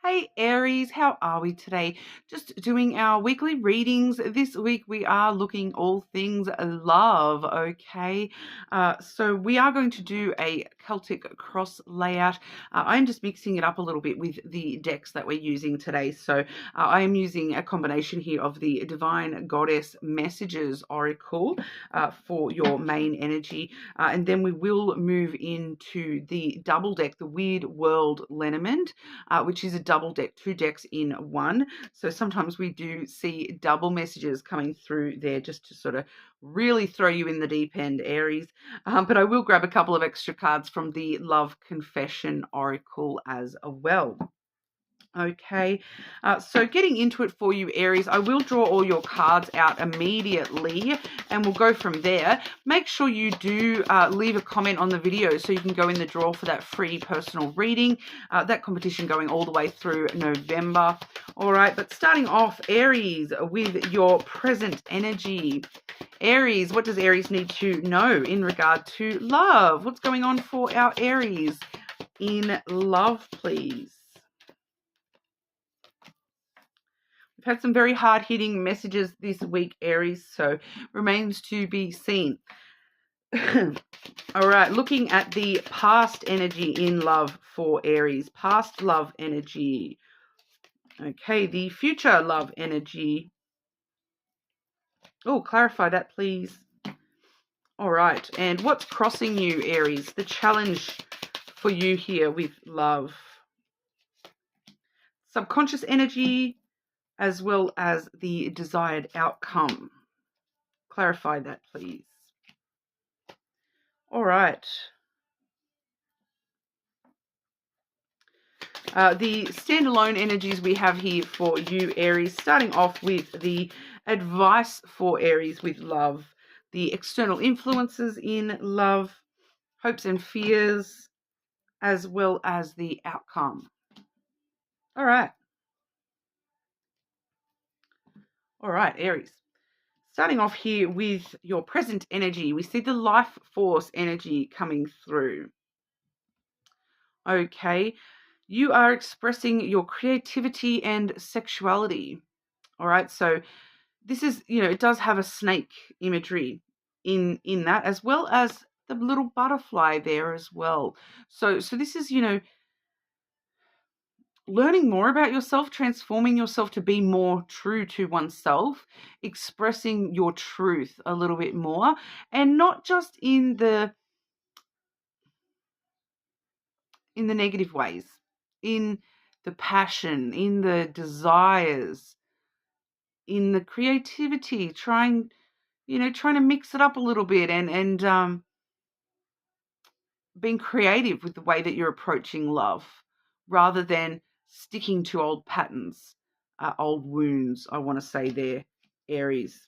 Hey Aries, how are we today? Just doing our weekly readings. This week we are looking all things love, okay? So we are going to do a Celtic cross layout. I'm just mixing it up a little bit with the decks that we're using today. So I am using a combination here of the Divine Goddess Messages Oracle for your main energy. And then we will move into the double deck, the Weird World Lenormand, which is a double deck, two decks in one. So sometimes we do see double messages coming through there just to sort of really throw you in the deep end, Aries. But I will grab a couple of extra cards from the Love Confession Oracle as well. Okay, so getting into it for you, Aries, I will draw all your cards out immediately and we'll go from there. Make sure you do leave a comment on the video so you can go in the draw for that free personal reading. That competition going all the way through November. All right, but starting off, Aries, with your present energy. Aries, what does Aries need to know in regard to love? What's going on for our Aries in love, please? We've had some very hard-hitting messages this week, Aries, so remains to be seen. All right, looking at the past energy in love for Aries, past love energy. Okay, the future love energy. Oh, clarify that, please. All right, and what's crossing you, Aries? The challenge for you here with love. Subconscious energy, as well as the desired outcome. Clarify that, please. All right. The standalone energies we have here for you, Aries, starting off with the advice for Aries with love, the external influences in love, hopes and fears, as well as the outcome. All right. All right, Aries. Starting off here with your present energy, we see the life force energy coming through. Okay. You are expressing your creativity and sexuality. All right. So this is, it does have a snake imagery in that, as well as the little butterfly there as well. So this is, learning more about yourself, transforming yourself to be more true to oneself, expressing your truth a little bit more, and not just in the negative ways, in the passion, in the desires, in the creativity, trying to mix it up a little bit and being creative with the way that you're approaching love rather than sticking to old patterns, old wounds, I want to say there, Aries.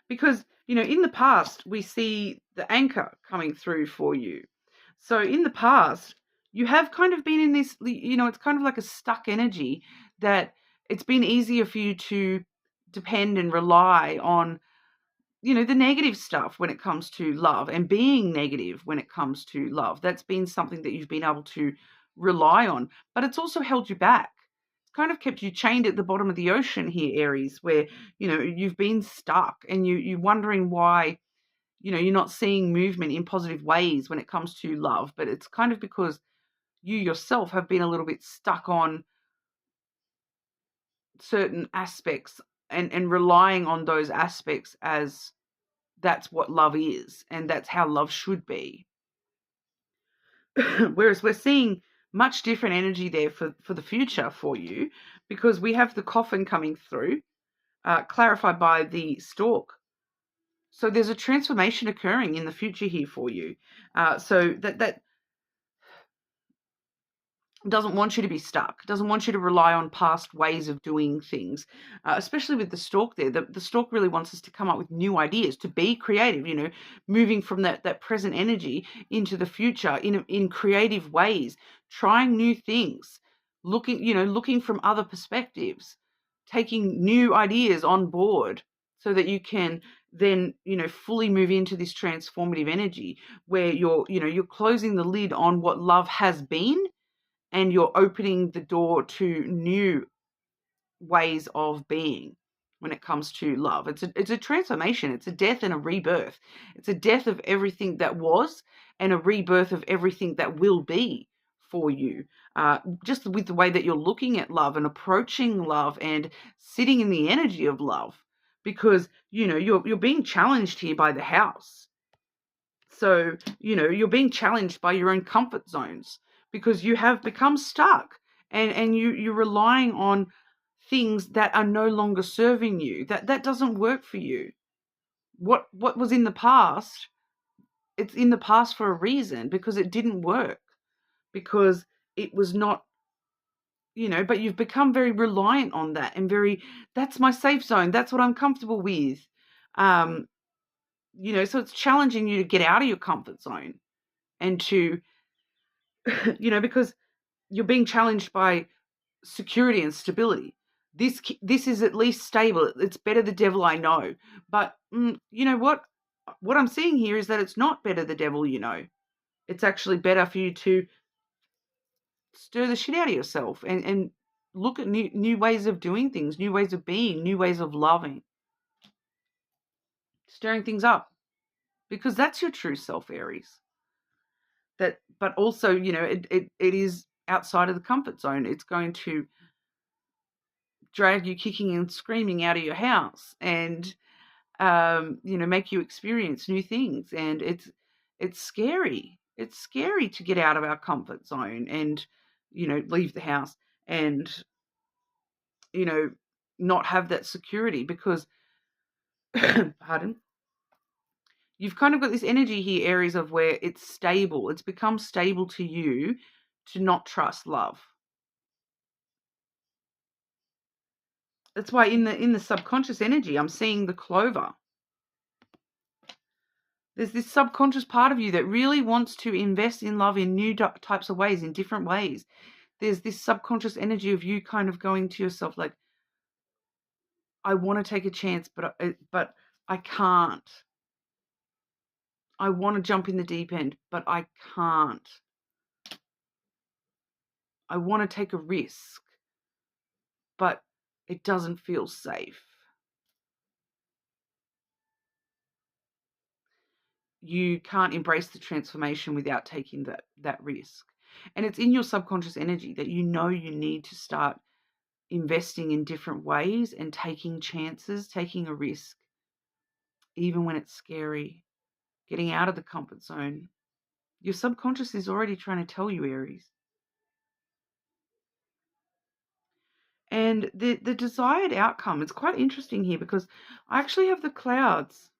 Because, in the past, we see the anchor coming through for you. So in the past, you have kind of been in this, it's kind of like a stuck energy that it's been easier for you to depend and rely on, the negative stuff when it comes to love and being negative when it comes to love. That's been something that you've been able to rely on, but it's also held you back. It's kind of kept you chained at the bottom of the ocean here, Aries, where, you've been stuck and you're wondering why, you're not seeing movement in positive ways when it comes to love. But it's kind of because you yourself have been a little bit stuck on certain aspects and relying on those aspects as that's what love is and that's how love should be. Whereas we're seeing much different energy there for the future for you, because we have the coffin coming through, clarified by the stork. So there's a transformation occurring in the future here for you. So that doesn't want you to be stuck, doesn't want you to rely on past ways of doing things, especially with the stork there. The stork really wants us to come up with new ideas, to be creative, moving from that present energy into the future in creative ways, trying new things, looking from other perspectives, taking new ideas on board so that you can then, fully move into this transformative energy where you're closing the lid on what love has been and you're opening the door to new ways of being when it comes to love. It's a transformation. It's a death and a rebirth. It's a death of everything that was and a rebirth of everything that will be for you. Just with the way that you're looking at love and approaching love and sitting in the energy of love, because you're being challenged here by the house. So you're being challenged by your own comfort zones because you have become stuck, and you're relying on things that are no longer serving you. That doesn't work for you. What was in the past, it's in the past for a reason, because it didn't work, because it was not, but you've become very reliant on that and that's my safe zone. That's what I'm comfortable with. Um, so it's challenging you to get out of your comfort zone and to, because you're being challenged by security and stability. This is at least stable. It's better the devil I know. But you know what? What I'm seeing here is that it's not better the devil you know. It's actually better for you to stir the shit out of yourself and look at new ways of doing things, new ways of being, new ways of loving, stirring things up, because that's your true self, Aries. But also, it is outside of the comfort zone. It's going to drag you kicking and screaming out of your house and make you experience new things. And it's scary. It's scary to get out of our comfort zone and leave the house and not have that security, because pardon, you've kind of got this energy here, Aries, of where it's stable. It's become stable to you to not trust love. That's why in the subconscious energy, I'm seeing the clover. There's this subconscious part of you that really wants to invest in love in new types of ways, in different ways. There's this subconscious energy of you kind of going to yourself like, I want to take a chance, but I can't. I want to jump in the deep end, but I can't. I want to take a risk, but it doesn't feel safe. You can't embrace the transformation without taking that risk. And it's in your subconscious energy that you need to start investing in different ways and taking chances, taking a risk, even when it's scary, getting out of the comfort zone. Your subconscious is already trying to tell you, Aries. And the desired outcome, it's quite interesting here because I actually have the clouds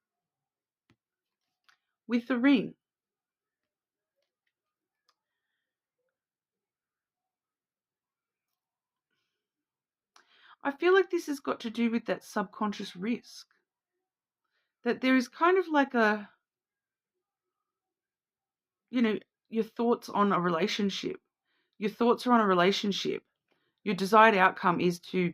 with the ring. I feel like this has got to do with that subconscious risk. That there is kind of like your thoughts on a relationship. Your thoughts are on a relationship. Your desired outcome is to,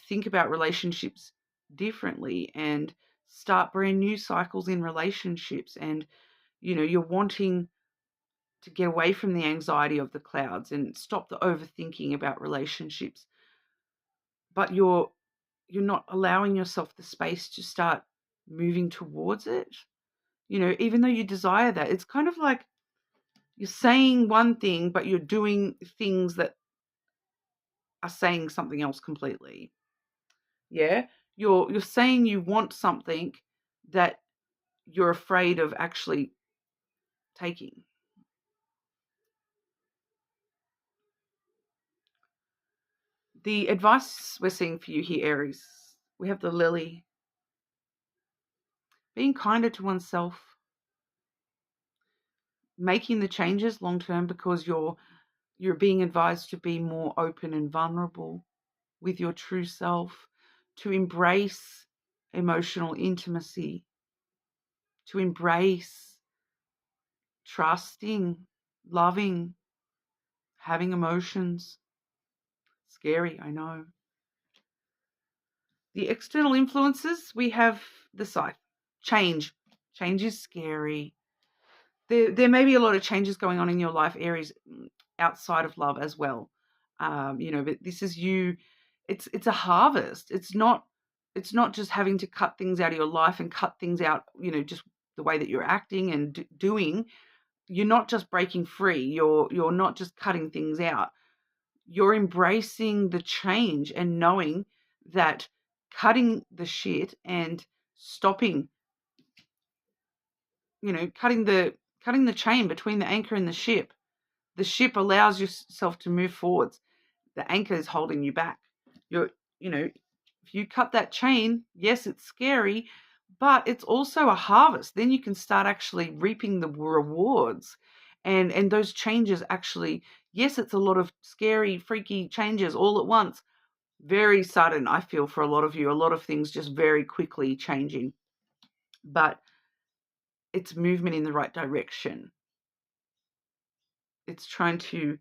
think about relationships differently and start brand new cycles in relationships. And, you're wanting to get away from the anxiety of the clouds and stop the overthinking about relationships. But you're not allowing yourself the space to start moving towards it. Even though you desire that, it's kind of like you're saying one thing, but you're doing things that are saying something else completely. Yeah, you're saying you want something that you're afraid of actually taking. The advice we're seeing for you here, Aries, we have the lily. Being kinder to oneself, making the changes long term, because you're being advised to be more open and vulnerable with your true self, to embrace emotional intimacy, to embrace trusting, loving, having emotions. Scary, I know. The external influences, we have the scythe. Change. Change is scary. There may be a lot of changes going on in your life, Aries, outside of love as well. But this is you. It's a harvest. It's not just having to cut things out of your life and cut things out, just the way that you're acting and doing. You're not just breaking free. You're not just cutting things out. You're embracing the change and knowing that cutting the shit and stopping, cutting the chain between the anchor and the ship. The ship allows yourself to move forwards. The anchor is holding you back. If you cut that chain, yes, it's scary, but it's also a harvest. Then you can start actually reaping the rewards. And those changes actually, yes, it's a lot of scary, freaky changes all at once. Very sudden, I feel, for a lot of you. A lot of things just very quickly changing. But it's movement in the right direction. It's trying to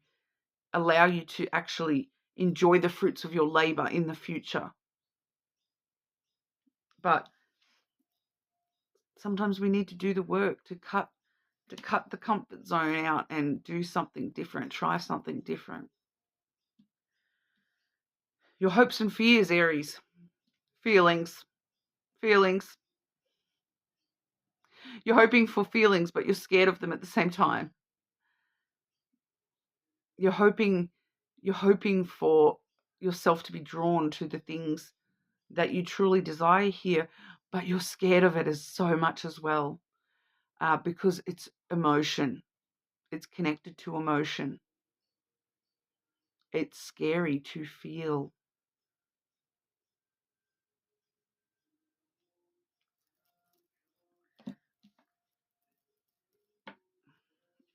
allow you to actually enjoy the fruits of your labor in the future. But sometimes we need to do the work to cut the comfort zone out and do something different, try something different. Your hopes and fears, Aries. Feelings. Feelings. You're hoping for feelings, but you're scared of them at the same time. You're hoping for yourself to be drawn to the things that you truly desire here, but you're scared of it as so much as well, because it's emotion. It's connected to emotion. It's scary to feel.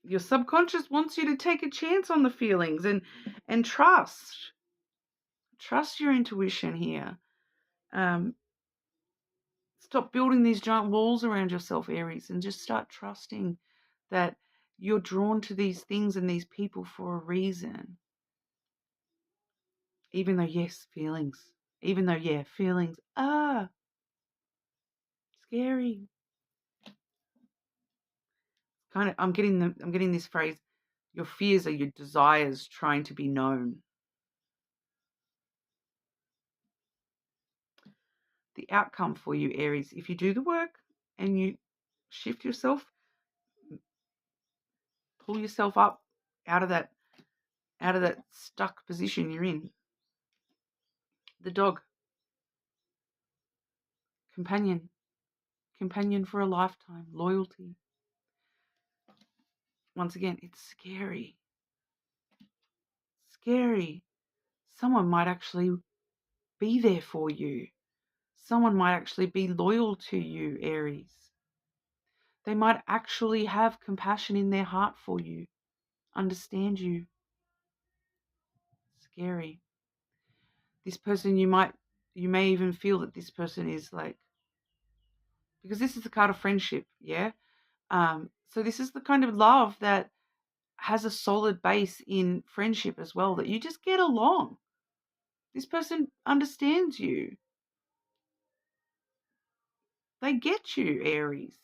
Your subconscious wants you to take a chance on the feelings and trust your intuition here. Stop building these giant walls around yourself, Aries, and just start trusting that you're drawn to these things and these people for a reason. Even though, yes, feelings. Even though, yeah, feelings are scary. I'm getting this phrase. Your fears are your desires trying to be known. The outcome for you, Aries, if you do the work and you shift yourself, pull yourself up out of that stuck position you're in. The dog, companion for a lifetime, loyalty. Once again, it's scary. Scary. Someone might actually be there for you. Someone might actually be loyal to you, Aries. They might actually have compassion in their heart for you, understand you. Scary. This person, you may even feel that this person is like, because this is the card of friendship, yeah? So this is the kind of love that has a solid base in friendship as well, that you just get along. This person understands you. They get you, Aries.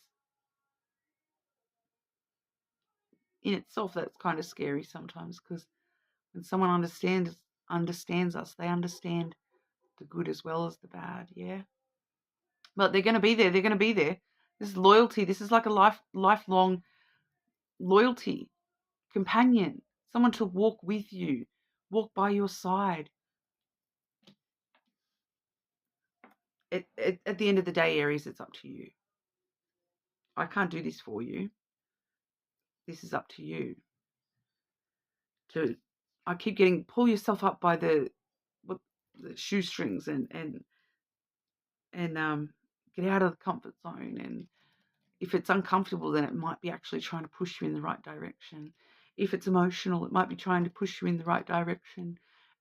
In itself, that's kind of scary sometimes, because when someone understands us, they understand the good as well as the bad, yeah? But they're going to be there. They're going to be there. This is loyalty. This is like a lifelong loyalty, companion, someone to walk with you, walk by your side. At the end of the day, Aries, it's up to you. I can't do this for you. This is up to you. I keep getting, pull yourself up by the shoestrings and get out of the comfort zone. And if it's uncomfortable, then it might be actually trying to push you in the right direction. If it's emotional, it might be trying to push you in the right direction,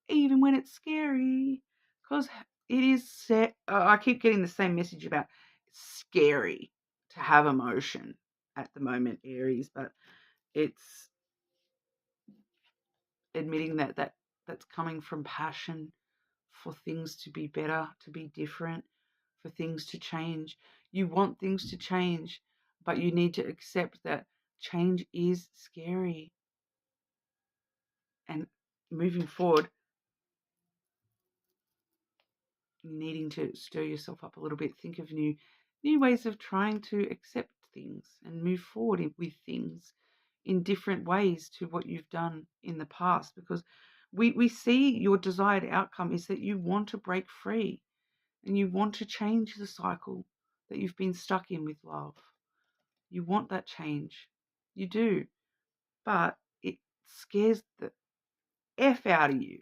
even when it's scary. Because it is, I keep getting the same message about it's scary to have emotion at the moment, Aries, but it's admitting that's coming from passion for things to be better, to be different, for things to change. You want things to change, but you need to accept that change is scary. and moving forward, needing to stir yourself up a little bit, think of new ways of trying to accept things and move forward with things in different ways to what you've done in the past, because we see your desired outcome is that you want to break free and you want to change the cycle that you've been stuck in with love. You want that change. You do. But it scares the F out of you.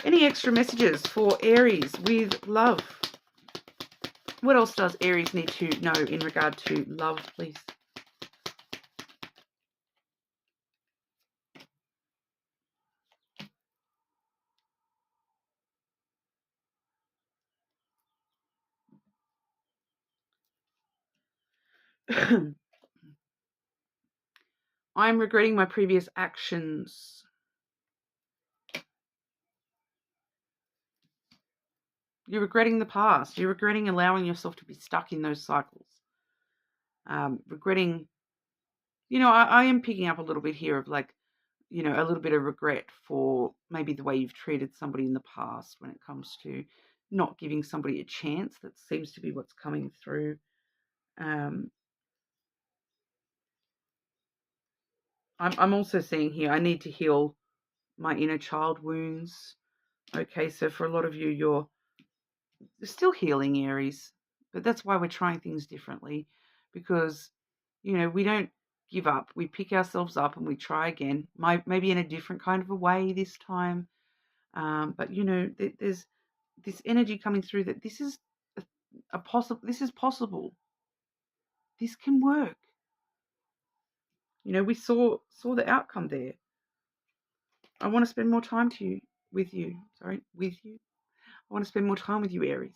Any extra messages for Aries with love? What else does Aries need to know in regard to love, please? I'm regretting my previous actions. You're regretting the past. You're regretting allowing yourself to be stuck in those cycles. Regretting, I am picking up a little bit here of like, a little bit of regret for maybe the way you've treated somebody in the past when it comes to not giving somebody a chance. That seems to be what's coming through. I'm also seeing here, I need to heal my inner child wounds. Okay, so for a lot of you, you're still healing, Aries, but that's why we're trying things differently, because, we don't give up. We pick ourselves up and we try again, maybe in a different kind of a way this time. But, there's this energy coming through that this is this is possible. This can work. We saw the outcome there. I want to spend more time with you. I want to spend more time with you, Aries.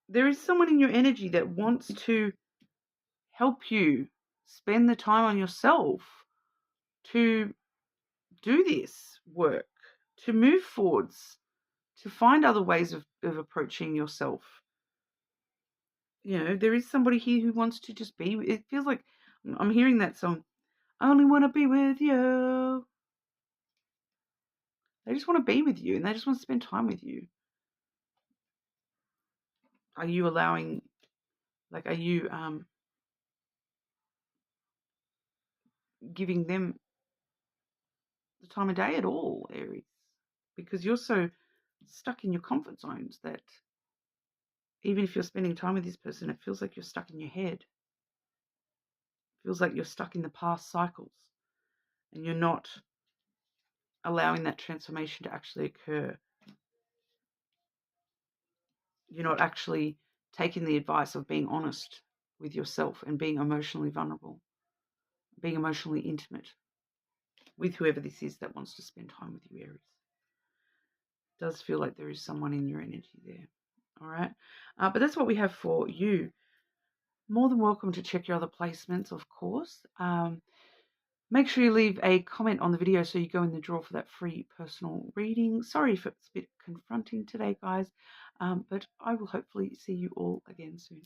There is someone in your energy that wants to help you spend the time on yourself to do this work, to move forwards, to find other ways of approaching yourself. There is somebody here who wants to just be. It feels like I'm hearing that song, I only want to be with you. They just want to be with you and they just want to spend time with you. Are you allowing, are you giving them the time of day at all, Aries? Because you're so stuck in your comfort zones that even if you're spending time with this person, it feels like you're stuck in your head. It feels like you're stuck in the past cycles and you're not allowing that transformation to actually occur. You're not actually taking the advice of being honest with yourself and being emotionally vulnerable, being emotionally intimate with whoever this is that wants to spend time with you, Aries. It does feel like there is someone in your energy there. All right. But that's what we have for you. More than welcome to check your other placements, of course. Make sure you leave a comment on the video so you go in the draw for that free personal reading. Sorry if it's a bit confronting today, guys, but I will hopefully see you all again soon.